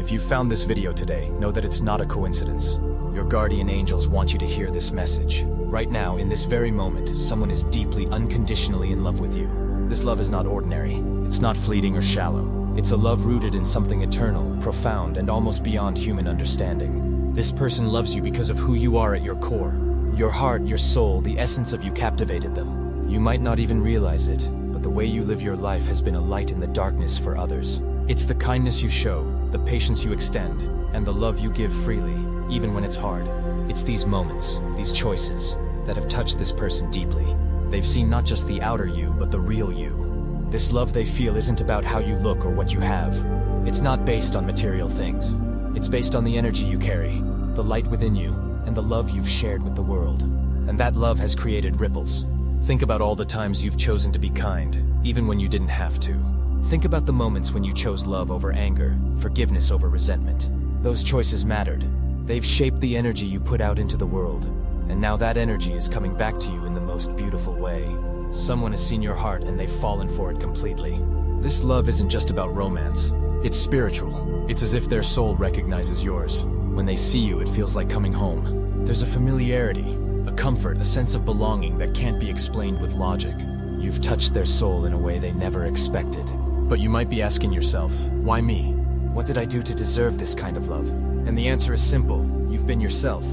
If you found this video today, know that it's not a coincidence. Your guardian angels want you to hear this message. Right now, in this very moment, someone is deeply, unconditionally in love with you. This love is not ordinary. It's not fleeting or shallow. It's a love rooted in something eternal, profound, and almost beyond human understanding. This person loves you because of who you are at your core. Your heart, your soul, the essence of you captivated them. You might not even realize it, but the way you live your life has been a light in the darkness for others. It's the kindness you show, the patience you extend, and the love you give freely, even when it's hard. It's these moments, these choices, that have touched this person deeply. They've seen not just the outer you, but the real you. This love they feel isn't about how you look or what you have. It's not based on material things. It's based on the energy you carry, the light within you, and the love you've shared with the world. And that love has created ripples. Think about all the times you've chosen to be kind, even when you didn't have to. Think about the moments when you chose love over anger, forgiveness over resentment. Those choices mattered. They've shaped the energy you put out into the world. And now that energy is coming back to you in the most beautiful way. Someone has seen your heart and they've fallen for it completely. This love isn't just about romance. It's spiritual. It's as if their soul recognizes yours. When they see you, it feels like coming home. There's a familiarity, a comfort, a sense of belonging that can't be explained with logic. You've touched their soul in a way they never expected. But you might be asking yourself, why me? What did I do to deserve this kind of love? And the answer is simple. You've been yourself.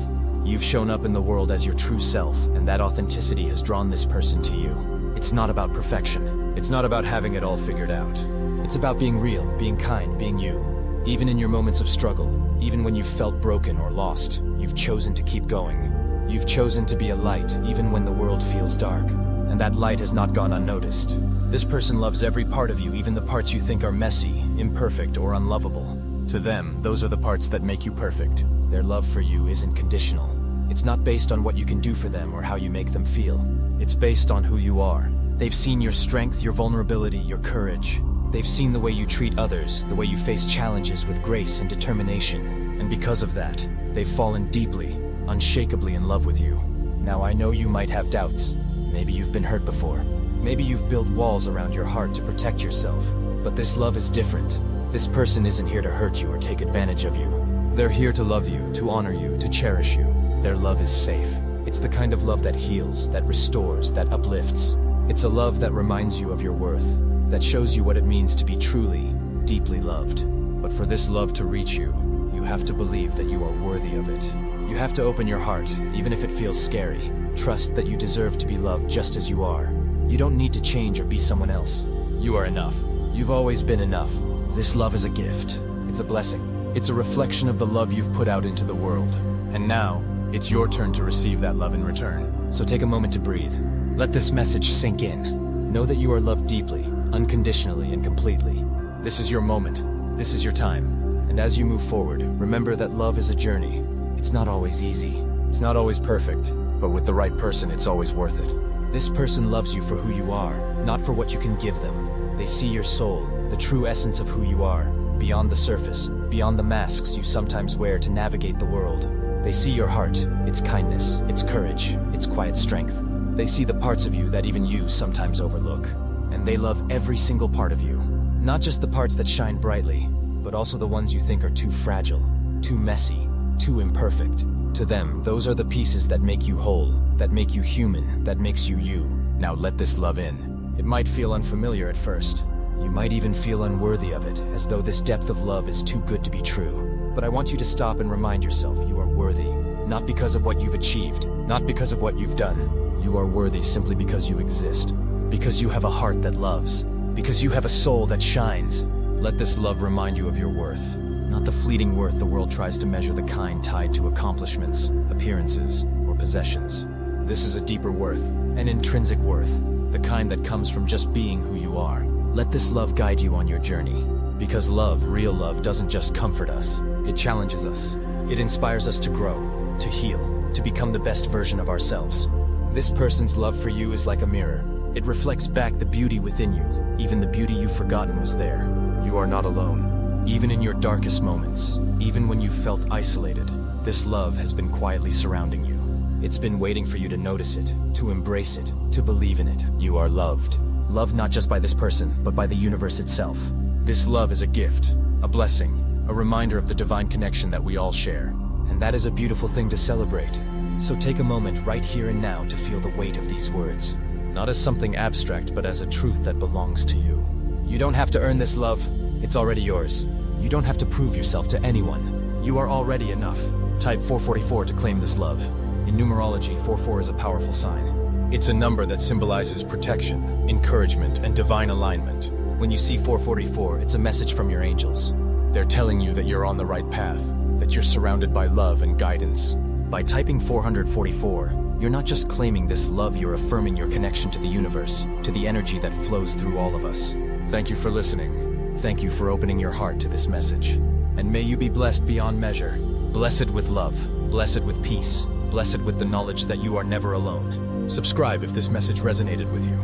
You've shown up in the world as your true self, and that authenticity has drawn this person to you. It's not about perfection. It's not about having it all figured out. It's about being real, being kind, being you. Even in your moments of struggle, even when you've felt broken or lost, you've chosen to keep going. You've chosen to be a light, even when the world feels dark. And that light has not gone unnoticed. This person loves every part of you, even the parts you think are messy, imperfect, or unlovable. To them, those are the parts that make you perfect. Their love for you isn't conditional. It's not based on what you can do for them or how you make them feel. It's based on who you are. They've seen your strength, your vulnerability, your courage. They've seen the way you treat others, the way you face challenges with grace and determination. And because of that, they've fallen deeply, unshakably in love with you. Now I know you might have doubts. Maybe you've been hurt before. Maybe you've built walls around your heart to protect yourself. But this love is different. This person isn't here to hurt you or take advantage of you. They're here to love you, to honor you, to cherish you. Their love is safe. It's the kind of love that heals, that restores, that uplifts. It's a love that reminds you of your worth, that shows you what it means to be truly, deeply loved. But for this love to reach you, you have to believe that you are worthy of it. You have to open your heart, even if it feels scary. Trust that you deserve to be loved just as you are. You don't need to change or be someone else. You are enough. You've always been enough. This love is a gift. It's a blessing. It's a reflection of the love you've put out into the world. And now, it's your turn to receive that love in return. So take a moment to breathe. Let this message sink in. Know that you are loved deeply, unconditionally, and completely. This is your moment. This is your time. And as you move forward, remember that love is a journey. It's not always easy. It's not always perfect. But with the right person, it's always worth it. This person loves you for who you are, not for what you can give them. They see your soul, the true essence of who you are, beyond the surface, beyond the masks you sometimes wear to navigate the world. They see your heart, its kindness, its courage, its quiet strength. They see the parts of you that even you sometimes overlook. And they love every single part of you. Not just the parts that shine brightly, but also the ones you think are too fragile, too messy, too imperfect. To them, those are the pieces that make you whole, that make you human, that makes you you. Now let this love in. It might feel unfamiliar at first. You might even feel unworthy of it, as though this depth of love is too good to be true. But I want you to stop and remind yourself you are worthy. Not because of what you've achieved, not because of what you've done. You are worthy simply because you exist. Because you have a heart that loves. Because you have a soul that shines. Let this love remind you of your worth. Not the fleeting worth the world tries to measure, the kind tied to accomplishments, appearances, or possessions. This is a deeper worth, an intrinsic worth, the kind that comes from just being who you are. Let this love guide you on your journey. Because love, real love, doesn't just comfort us. It challenges us. It inspires us to grow, to heal, to become the best version of ourselves. This person's love for you is like a mirror. It reflects back the beauty within you, even the beauty you've forgotten was there. You are not alone. Even in your darkest moments, even when you felt isolated, this love has been quietly surrounding you. It's been waiting for you to notice it, to embrace it, to believe in it. You are loved. Loved not just by this person, but by the universe itself. This love is a gift, a blessing, a reminder of the divine connection that we all share. And that is a beautiful thing to celebrate. So take a moment right here and now to feel the weight of these words. Not as something abstract, but as a truth that belongs to you. You don't have to earn this love, it's already yours. You don't have to prove yourself to anyone. You are already enough. Type 444 to claim this love. In numerology, 44 is a powerful sign. It's a number that symbolizes protection, encouragement, and divine alignment. When you see 444, it's a message from your angels. They're telling you that you're on the right path, that you're surrounded by love and guidance. By typing 444, you're not just claiming this love, you're affirming your connection to the universe, to the energy that flows through all of us. Thank you for listening. Thank you for opening your heart to this message. And may you be blessed beyond measure. Blessed with love, blessed with peace, blessed with the knowledge that you are never alone. Subscribe if this message resonated with you.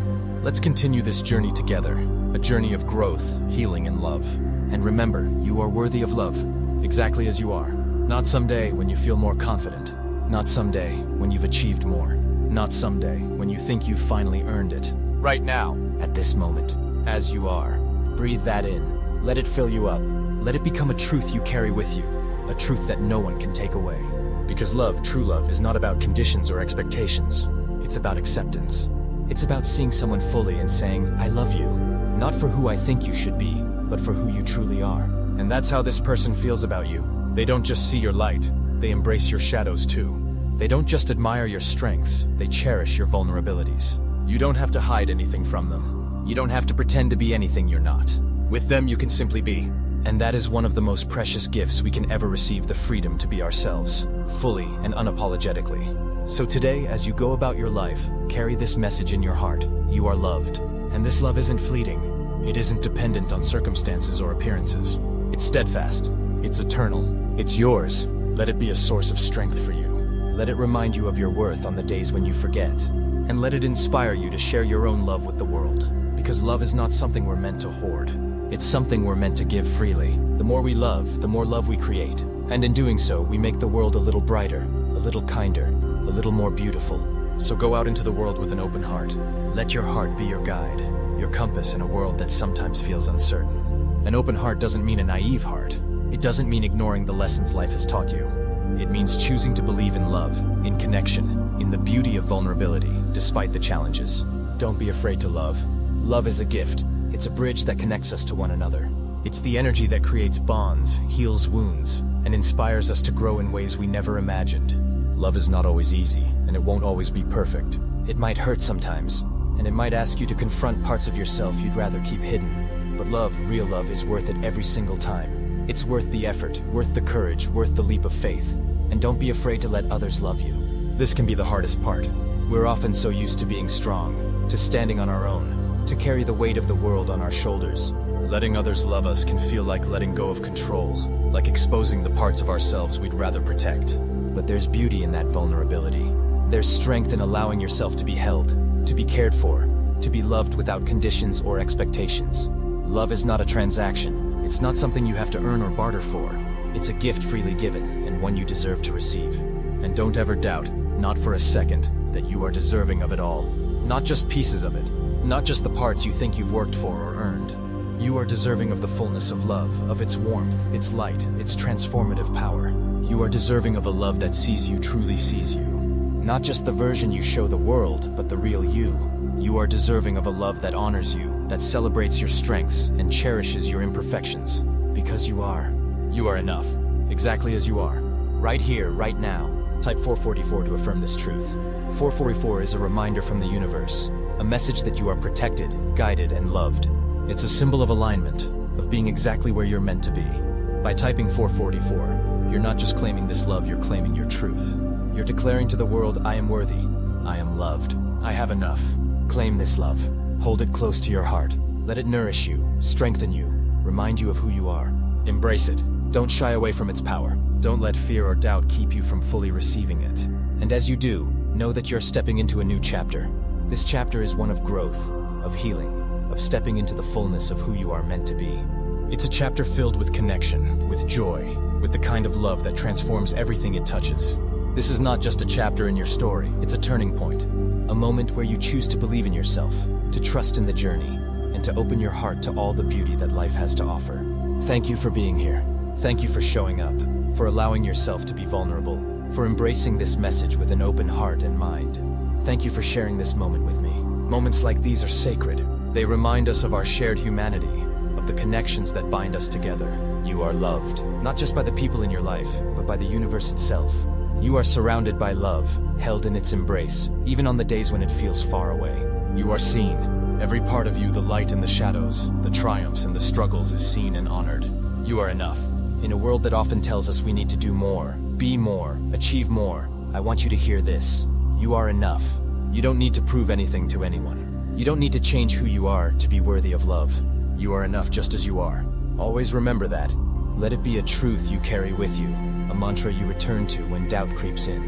Let's continue this journey together, a journey of growth, healing, and love. And remember, you are worthy of love, exactly as you are. Not someday when you feel more confident. Not someday when you've achieved more. Not someday when you think you've finally earned it. Right now, at this moment, as you are. Breathe that in. Let it fill you up. Let it become a truth you carry with you. A truth that no one can take away. Because love, true love, is not about conditions or expectations. It's about acceptance. It's about seeing someone fully and saying, I love you. Not for who I think you should be, but for who you truly are. And that's how this person feels about you. They don't just see your light, they embrace your shadows too. They don't just admire your strengths, they cherish your vulnerabilities. You don't have to hide anything from them. You don't have to pretend to be anything you're not. With them you can simply be. And that is one of the most precious gifts we can ever receive, the freedom to be ourselves, fully and unapologetically. So today, as you go about your life, carry this message in your heart. You are loved. And this love isn't fleeting. It isn't dependent on circumstances or appearances. It's steadfast. It's eternal. It's yours. Let it be a source of strength for you. Let it remind you of your worth on the days when you forget. And let it inspire you to share your own love with the world. Because love is not something we're meant to hoard. It's something we're meant to give freely. The more we love, the more love we create. And in doing so, we make the world a little brighter, a little kinder, a little more beautiful. So go out into the world with an open heart. Let your heart be your guide, your compass in a world that sometimes feels uncertain. An open heart doesn't mean a naive heart. It doesn't mean ignoring the lessons life has taught you. It means choosing to believe in love, in connection, in the beauty of vulnerability, despite the challenges. Don't be afraid to love. Love is a gift. It's a bridge that connects us to one another. It's the energy that creates bonds, heals wounds, and inspires us to grow in ways we never imagined. Love is not always easy, and it won't always be perfect. It might hurt sometimes, and it might ask you to confront parts of yourself you'd rather keep hidden. But love, real love, is worth it every single time. It's worth the effort, worth the courage, worth the leap of faith. And don't be afraid to let others love you. This can be the hardest part. We're often so used to being strong, to standing on our own, to carry the weight of the world on our shoulders. Letting others love us can feel like letting go of control, like exposing the parts of ourselves we'd rather protect. But there's beauty in that vulnerability. There's strength in allowing yourself to be held, to be cared for, to be loved without conditions or expectations. Love is not a transaction. It's not something you have to earn or barter for. It's a gift freely given, and one you deserve to receive. And don't ever doubt, not for a second, that you are deserving of it all. Not just pieces of it. Not just the parts you think you've worked for or earned. You are deserving of the fullness of love, of its warmth, its light, its transformative power. You are deserving of a love that sees you, truly sees you. Not just the version you show the world, but the real you. You are deserving of a love that honors you, that celebrates your strengths and cherishes your imperfections. Because you are. You are enough, exactly as you are. Right here, right now. Type 444 to affirm this truth. 444 is a reminder from the universe. A message that you are protected, guided, and loved. It's a symbol of alignment, of being exactly where you're meant to be. By typing 444, you're not just claiming this love, you're claiming your truth. You're declaring to the world, I am worthy, I am loved, I have enough. Claim this love. Hold it close to your heart. Let it nourish you, strengthen you, remind you of who you are. Embrace it. Don't shy away from its power. Don't let fear or doubt keep you from fully receiving it. And as you do, know that you're stepping into a new chapter. This chapter is one of growth, of healing, of stepping into the fullness of who you are meant to be. It's a chapter filled with connection, with joy, with the kind of love that transforms everything it touches. This is not just a chapter in your story, it's a turning point. A moment where you choose to believe in yourself, to trust in the journey, and to open your heart to all the beauty that life has to offer. Thank you for being here. Thank you for showing up, for allowing yourself to be vulnerable, for embracing this message with an open heart and mind. Thank you for sharing this moment with me. Moments like these are sacred. They remind us of our shared humanity, of the connections that bind us together. You are loved, not just by the people in your life, but by the universe itself. You are surrounded by love, held in its embrace, even on the days when it feels far away. You are seen. Every part of you, the light and the shadows, the triumphs and the struggles, is seen and honored. You are enough. In a world that often tells us we need to do more, be more, achieve more, I want you to hear this. You are enough. You don't need to prove anything to anyone. You don't need to change who you are to be worthy of love. You are enough just as you are. Always remember that. Let it be a truth you carry with you, a mantra you return to when doubt creeps in.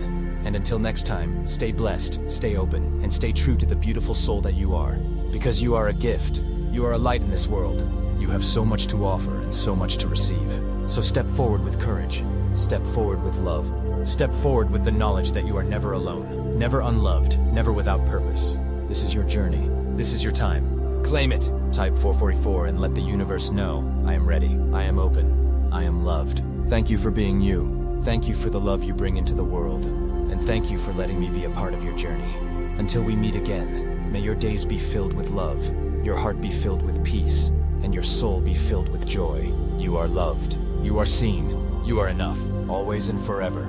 And until next time, stay blessed, stay open, and stay true to the beautiful soul that you are. Because you are a gift. You are a light in this world. You have so much to offer and so much to receive. So step forward with courage. Step forward with love. Step forward with the knowledge that you are never alone, never unloved, never without purpose. This is your journey. This is your time. Claim it. Type 444 and let the universe know, I am ready, I am open, I am loved. Thank you for being you. Thank you for the love you bring into the world. And thank you for letting me be a part of your journey. Until we meet again, may your days be filled with love, your heart be filled with peace, and your soul be filled with joy. You are loved. You are seen. You are enough, always and forever.